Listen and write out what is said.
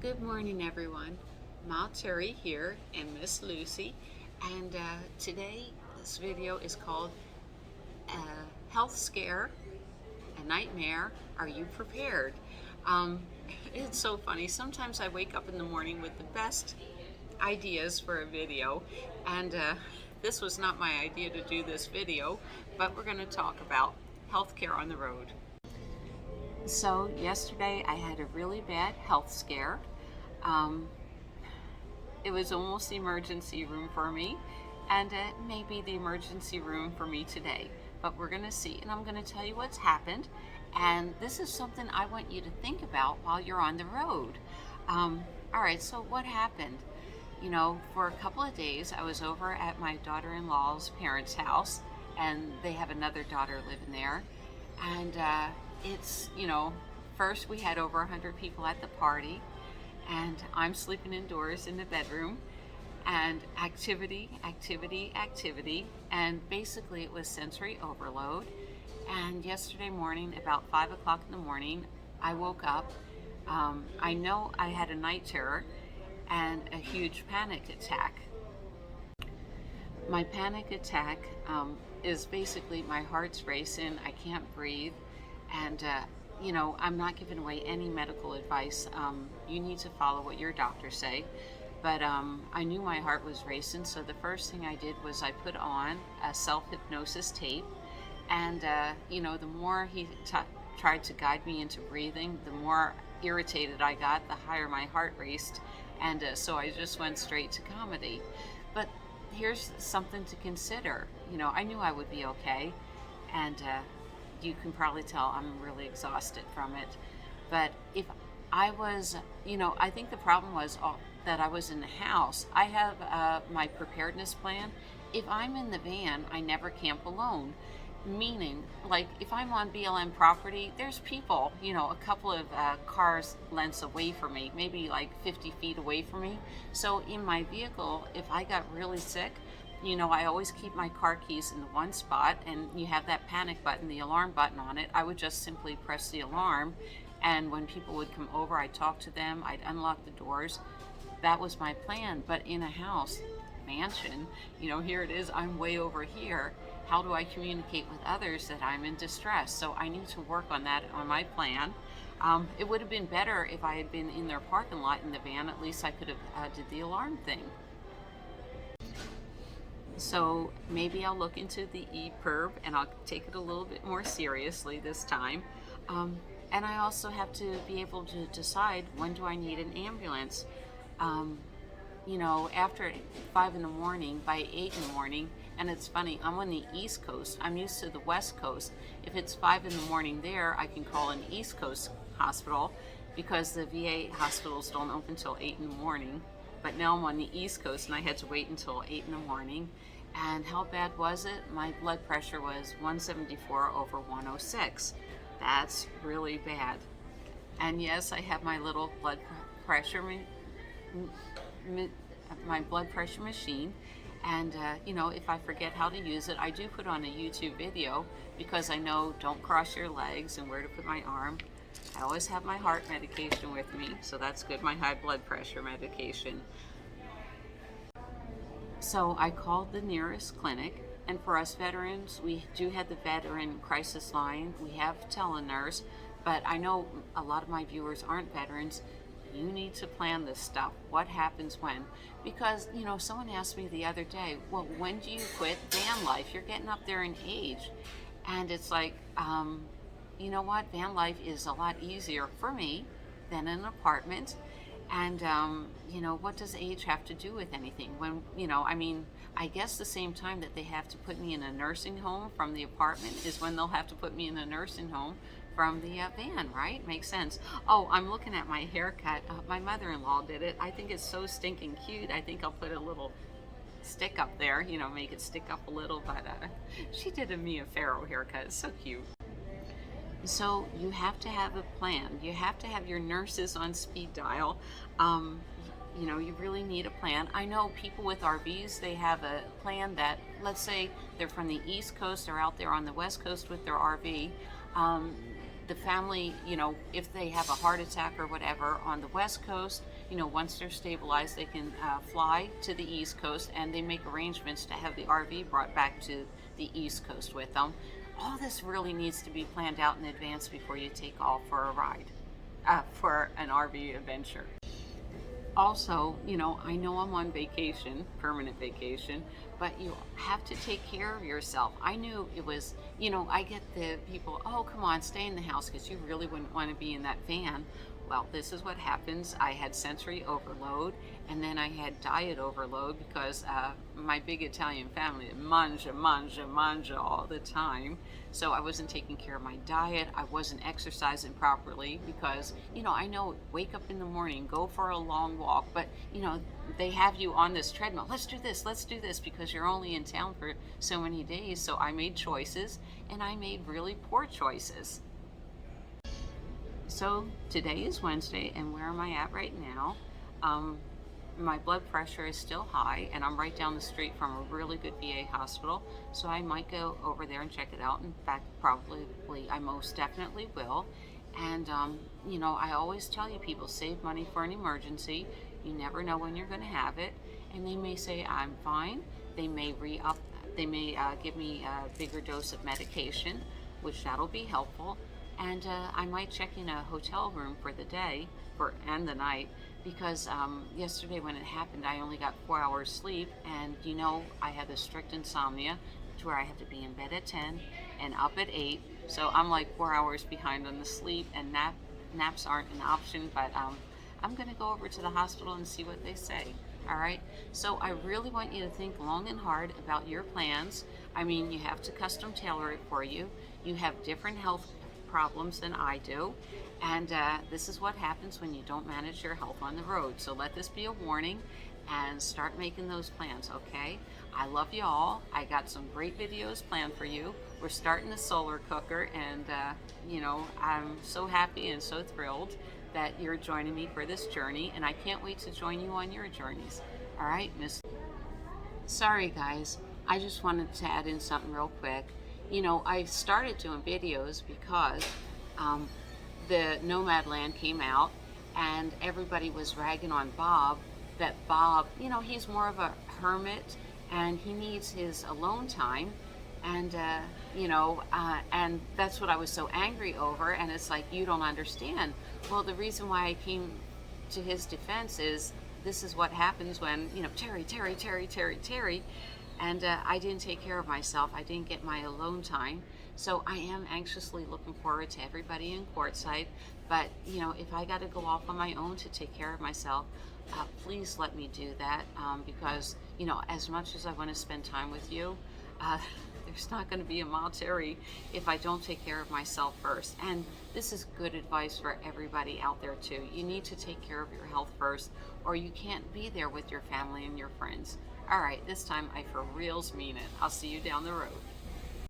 Good morning, everyone. Ma Terry here and Miss Lucy, and today this video is called Health Scare, a Nightmare. Are you prepared? Um, it's so funny. Sometimes I wake up in the morning with the best ideas for a video, and this was not my idea to do this video, but we're going to talk about healthcare on the road. So yesterday I had a really bad health scare. Um, it was almost the emergency room for me, and it may be the emergency room for me today. But we're going to see, and I'm going to tell you what's happened. And this is something I want you to think about while you're on the road. All right, so what happened? You know, for a couple of days, I was over at my daughter-in-law's parents' house, and they have another daughter living there. And first we had over 100 people at the party, and I'm sleeping indoors in the bedroom, and activity, and basically it was sensory overload. And yesterday morning, about 5 o'clock in the morning, I woke up. I know I had a night terror and a huge panic attack. My panic attack is basically my heart's racing, I can't breathe, and I'm not giving away any medical advice. You need to follow what your doctors say. But I knew my heart was racing, so the first thing I did was I put on a self-hypnosis tape. And, the more he tried to guide me into breathing, the more irritated I got, the higher my heart raced. And so I just went straight to comedy. But here's something to consider. I knew I would be okay. And you can probably tell I'm really exhausted from it. But if I was, I think the problem was that I was in the house. I have my preparedness plan. If I'm in the van, I never camp alone. Meaning, like, if I'm on BLM property, there's people, a couple of cars lengths away from me, maybe like 50 feet away from me. So in my vehicle, if I got really sick, I always keep my car keys in the one spot, and you have that panic button, the alarm button on it. I would just simply press the alarm, and when people would come over, I'd talk to them, I'd unlock the doors. That was my plan. But in a house, mansion, here it is, I'm way over here. How do I communicate with others that I'm in distress? So I need to work on that, on my plan. It would have been better if I had been in their parking lot in the van. At least I could have did the alarm thing. So maybe I'll look into the EPIRB, and I'll take it a little bit more seriously this time. And I also have to be able to decide, when do I need an ambulance? After 5 in the morning, by 8 in the morning, and it's funny, I'm on the East Coast. I'm used to the West Coast. If it's 5 in the morning there, I can call an East Coast hospital because the VA hospitals don't open until 8 in the morning. But now I'm on the East Coast, and I had to wait until 8 in the morning. And how bad was it? My blood pressure was 174 over 106. That's really bad. And yes, I have my little blood pressure machine, and if I forget how to use it, I do put on a YouTube video, because I know don't cross your legs and where to put my arm. I always have my heart medication with me, so that's good, my high blood pressure medication. So I called the nearest clinic, and for us veterans, we do have the veteran crisis line. We have telenurse, but I know a lot of my viewers aren't veterans. You need to plan this stuff. What happens when? Because, someone asked me the other day, well, when do you quit van life? You're getting up there in age. And it's like, you know what? Van life is a lot easier for me than an apartment. And, what does age have to do with anything? When, I guess the same time that they have to put me in a nursing home from the apartment is when they'll have to put me in a nursing home from the van, right? Makes sense. Oh, I'm looking at my haircut. My mother-in-law did it. I think it's so stinking cute. I think I'll put a little stick up there, make it stick up a little, but she did a Mia Farrow haircut. It's so cute. So you have to have a plan. You have to have your nurses on speed dial. You really need a plan. I know people with RVs, they have a plan that, let's say they're from the East Coast or out there on the West Coast with their RV. the family, if they have a heart attack or whatever on the West Coast, once they're stabilized, they can fly to the East Coast, and they make arrangements to have the RV brought back to the East Coast with them. All this really needs to be planned out in advance before you take off for a ride, for an RV adventure. Also, I know I'm on vacation, permanent vacation, but you have to take care of yourself. I knew it was, I get the people, oh, come on, stay in the house because you really wouldn't want to be in that van. Well, this is what happens. I had sensory overload, and then I had diet overload because my big Italian family, mangia, mangia, mangia all the time. So I wasn't taking care of my diet. I wasn't exercising properly because, I know, wake up in the morning, go for a long walk, but, they have you on this treadmill. Let's do this, because you're only in town for so many days. So I made choices, and I made really poor choices. So today is Wednesday, and where am I at right now? My blood pressure is still high, and I'm right down the street from a really good VA hospital, so I might go over there and check it out. In fact, probably, I most definitely will. And, I always tell you, people, save money for an emergency. You never know when you're going to have it. And they may say, I'm fine. They may give me a bigger dose of medication, which that'll be helpful. And I might check in a hotel room for the day and the night, because yesterday when it happened, I only got 4 hours sleep, and I have a strict insomnia to where I have to be in bed at 10 and up at 8, so I'm like 4 hours behind on the sleep, and naps aren't an option, but I'm going to go over to the hospital and see what they say. All right, so I really want you to think long and hard about your plans. I mean, you have to custom tailor it for you. You have different health problems than I do, and this is what happens when you don't manage your health on the road. So let this be a warning, and start making those plans. Okay, I love you all. I got some great videos planned for you. We're starting the solar cooker, and I'm so happy and so thrilled that you're joining me for this journey, and I can't wait to join you on your journeys. All right, sorry guys, I just wanted to add in something real quick. I started doing videos because the Nomadland came out, and everybody was ragging on Bob, that Bob, he's more of a hermit, and he needs his alone time, and and that's what I was so angry over. And it's like, you don't understand. Well, the reason why I came to his defense is, this is what happens when, Terry, and I didn't take care of myself. I didn't get my alone time. So I am anxiously looking forward to everybody in courtside. But, if I got to go off on my own to take care of myself, please let me do that, because, as much as I want to spend time with you, there's not going to be a Mile Terry if I don't take care of myself first. And this is good advice for everybody out there too. You need to take care of your health first, or you can't be there with your family and your friends. All right, this time I for reals mean it. I'll see you down the road.